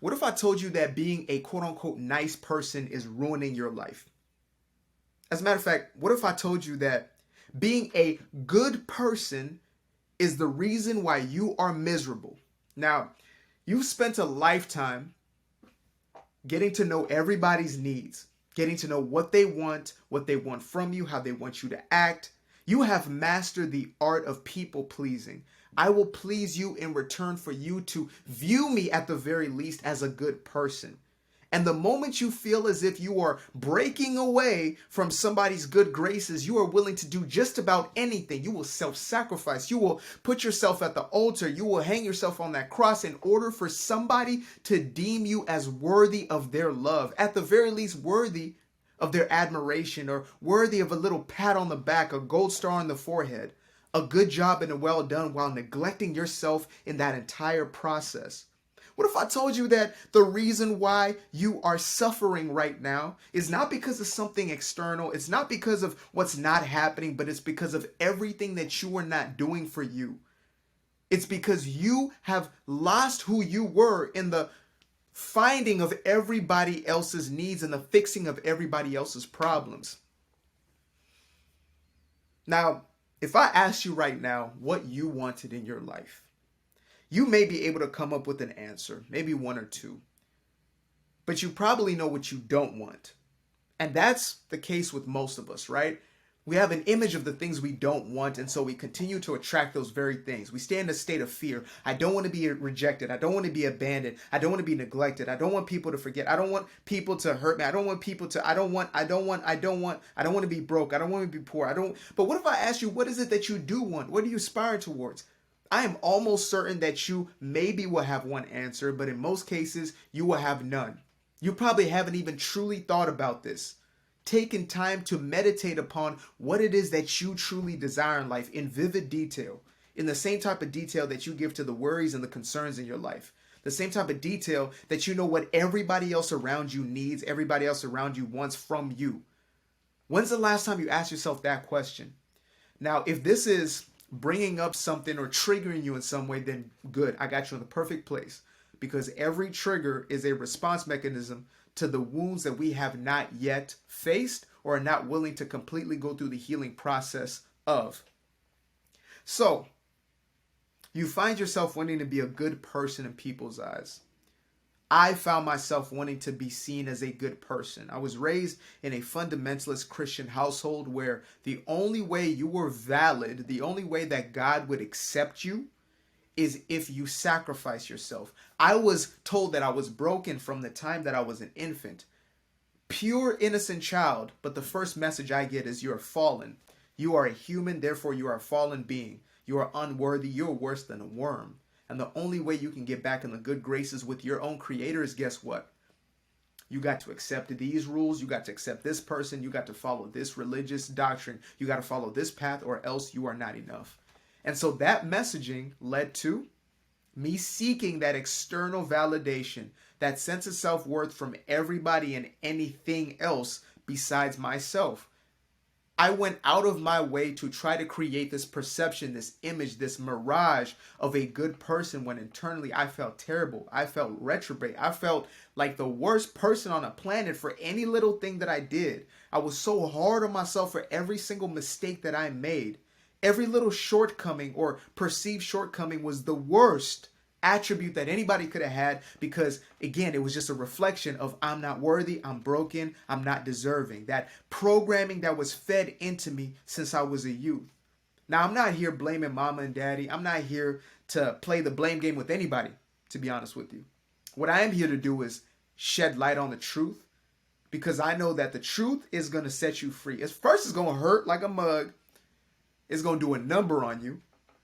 What if I told you that being a quote unquote nice person is ruining your life? As a matter of fact, what if I told you that being a good person is the reason why you are miserable? Now, you've spent a lifetime getting to know everybody's needs, getting to know what they want from you, how they want you to act. You have mastered the art of people pleasing. I will please you in return for you to view me at the very least as a good person. And the moment you feel as if you are breaking away from somebody's good graces, you are willing to do just about anything. You will self sacrifice. You will put yourself at the altar. You will hang yourself on that cross in order for somebody to deem you as worthy of their love, at the very least, worthy of their admiration, or worthy of a little pat on the back, a gold star on the forehead, a good job and a well done, while neglecting yourself in that entire process. What if I told you that the reason why you are suffering right now is not because of something external, it's not because of what's not happening, but it's because of everything that you are not doing for you. It's because you have lost who you were in the finding of everybody else's needs and the fixing of everybody else's problems. Now, if I asked you right now what you wanted in your life, you may be able to come up with an answer, maybe one or two, but you probably know what you don't want. And that's the case with most of us, right? We have an image of the things we don't want, and so we continue to attract those very things. We stay in a state of fear. I don't want to be rejected. I don't want to be abandoned. I don't want to be neglected. I don't want people to forget. I don't want people to hurt me. I don't want people to, I don't want to be broke. I don't want to be poor. But what if I ask you, what is it that you do want? What do you aspire towards? I am almost certain that you maybe will have one answer, but in most cases, you will have none. You probably haven't even truly thought about this, taken time to meditate upon what it is that you truly desire in life in vivid detail, in the same type of detail that you give to the worries and the concerns in your life, the same type of detail that you know what everybody else around you needs, everybody else around you wants from you. When's the last time you asked yourself that question? Now, if this is bringing up something or triggering you in some way, then good, I got you in the perfect place, because every trigger is a response mechanism to the wounds that we have not yet faced or are not willing to completely go through the healing process of. So, you find yourself wanting to be a good person in people's eyes. I found myself wanting to be seen as a good person. I was raised in a fundamentalist Christian household where the only way you were valid, the only way that God would accept you, is if you sacrifice yourself. I was told that I was broken from the time that I was an infant. Pure, innocent child, but the first message I get is you're fallen. You are a human, therefore you are a fallen being. You are unworthy, you're worse than a worm. And the only way you can get back in the good graces with your own creator is, guess what? You got to accept these rules. You got to accept this person. You got to follow this religious doctrine. You got to follow this path, or else you are not enough. And so that messaging led to me seeking that external validation, that sense of self-worth from everybody and anything else besides myself. I went out of my way to try to create this perception, this image, this mirage of a good person, when internally I felt terrible. I felt retrograde. I felt like the worst person on the planet for any little thing that I did. I was so hard on myself for every single mistake that I made. Every little shortcoming or perceived shortcoming was the worst attribute that anybody could have had, because again, it was just a reflection of I'm not worthy, I'm broken, I'm not deserving. That programming that was fed into me since I was a youth. Now, I'm not here blaming mama and daddy. I'm not here to play the blame game with anybody, to be honest with you. What I am here to do is shed light on the truth, because I know that the truth is going to set you free. It's going to hurt like a mug. It's going to do a number on you.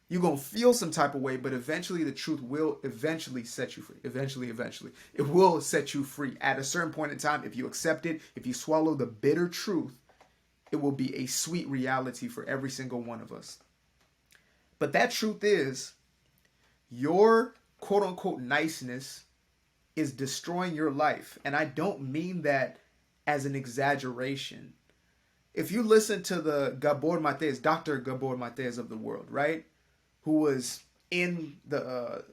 You're going to feel some type of way, but eventually the truth will eventually set you free. Eventually. It will set you free. At a certain point in time, if you accept it, if you swallow the bitter truth, it will be a sweet reality for every single one of us. But that truth is, your quote unquote niceness is destroying your life. And I don't mean that as an exaggeration. If you listen to the Gabor Matés, Dr. Gabor Matés of the world, right? Who was in the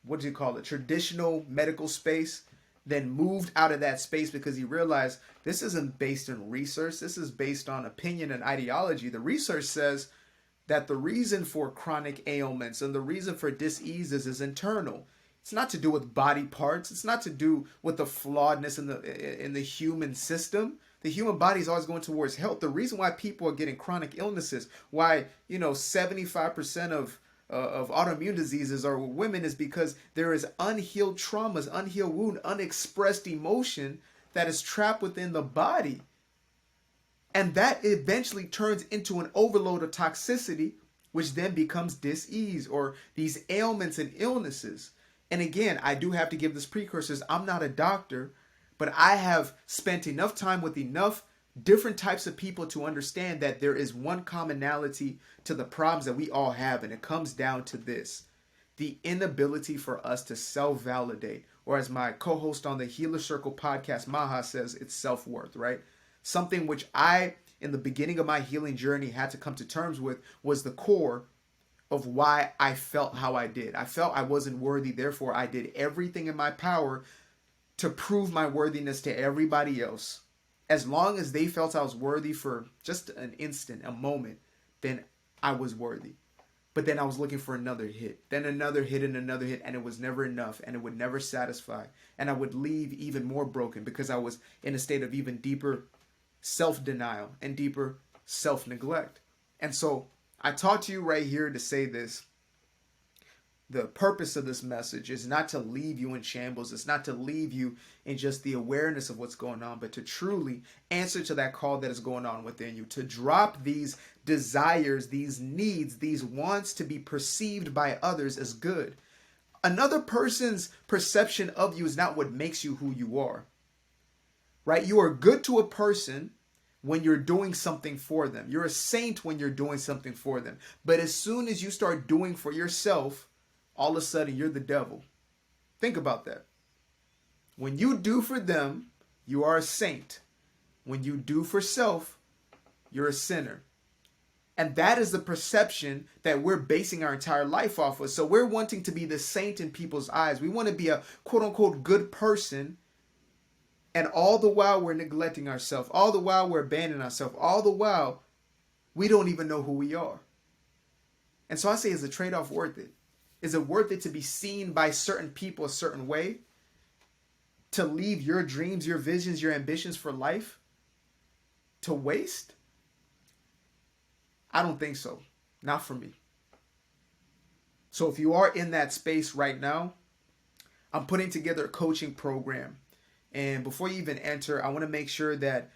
what do you call it, traditional medical space, then moved out of that space because he realized this isn't based in research. This is based on opinion and ideology. The research says that the reason for chronic ailments and the reason for diseases is internal. It's not to do with body parts. It's not to do with the flawedness in the human system. The human body is always going towards health. The reason why people are getting chronic illnesses, why 75% of autoimmune diseases are with women, is because there is unhealed traumas, unhealed wound, unexpressed emotion that is trapped within the body. And that eventually turns into an overload of toxicity, which then becomes dis-ease or these ailments and illnesses. And again, I do have to give this precursors. I'm not a doctor, but I have spent enough time with enough different types of people to understand that there is one commonality to the problems that we all have, and it comes down to this: the inability for us to self-validate, or as my co-host on the Healer Circle podcast, Maha, says, it's self-worth, right? Something which I, in the beginning of my healing journey, had to come to terms with was the core of why I felt how I did. I felt I wasn't worthy, therefore I did everything in my power to prove my worthiness to everybody else. As long as they felt I was worthy for just an instant, a moment, then I was worthy. But then I was looking for another hit, then another hit and another hit, and it was never enough, and it would never satisfy. And I would leave even more broken because I was in a state of even deeper self-denial and deeper self-neglect. And so I taught to you right here to say this: the purpose of this message is not to leave you in shambles. It's not to leave you in just the awareness of what's going on, but to truly answer to that call that is going on within you, to drop these desires, these needs, these wants to be perceived by others as good. Another person's perception of you is not what makes you who you are, right? You are good to a person when you're doing something for them. You're a saint when you're doing something for them. But as soon as you start doing for yourself, all of a sudden you're the devil. Think about that. When you do for them, you are a saint. When you do for self, you're a sinner. And that is the perception that we're basing our entire life off of. So we're wanting to be the saint in people's eyes. We want to be a quote unquote good person. And all the while we're neglecting ourselves. All the while we're abandoning ourselves. All the while we don't even know who we are. And so I say, is the trade-off worth it? Is it worth it to be seen by certain people a certain way? To leave your dreams, your visions, your ambitions for life to waste? I don't think so. Not for me. So if you are in that space right now, I'm putting together a coaching program. And before you even enter, I want to make sure that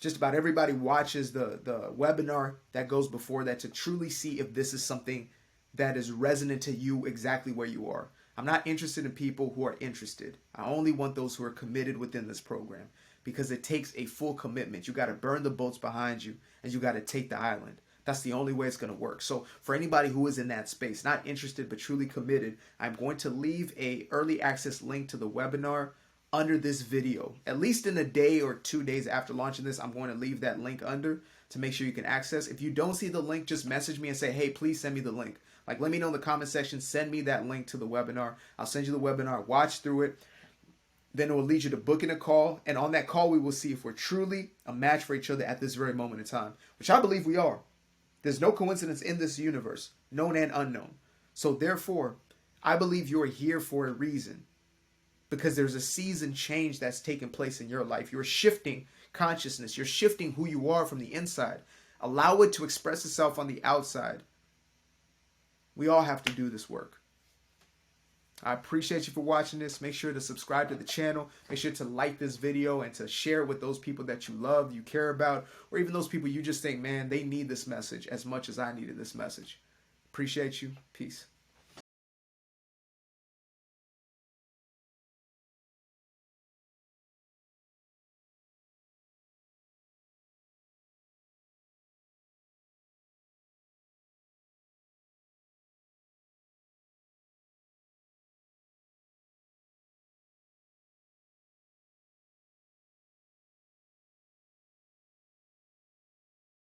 just about everybody watches the webinar that goes before that to truly see if this is something that is resonant to you exactly where you are. I'm not interested in people who are interested. I only want those who are committed within this program, because it takes a full commitment. You got to burn the boats behind you, and you got to take the island. That's the only way it's going to work. So for anybody who is in that space, not interested but truly committed, I'm going to leave a early access link to the webinar under this video. At least in a day or 2 days after launching this, I'm going to leave that link under to make sure you can access. If you don't see the link, just message me and say, hey, please send me the link. Like, let me know in the comment section, send me that link to the webinar. I'll send you the webinar, watch through it. Then it will lead you to booking a call. And on that call, we will see if we're truly a match for each other at this very moment in time, which I believe we are. There's no coincidence in this universe, known and unknown. So therefore, I believe you're here for a reason, because there's a season change that's taking place in your life. You're shifting consciousness. You're shifting who you are from the inside. Allow it to express itself on the outside. We all have to do this work. I appreciate you for watching this. Make sure to subscribe to the channel. Make sure to like this video and to share it with those people that you love, you care about, or even those people you just think, man, they need this message as much as I needed this message. Appreciate you. Peace.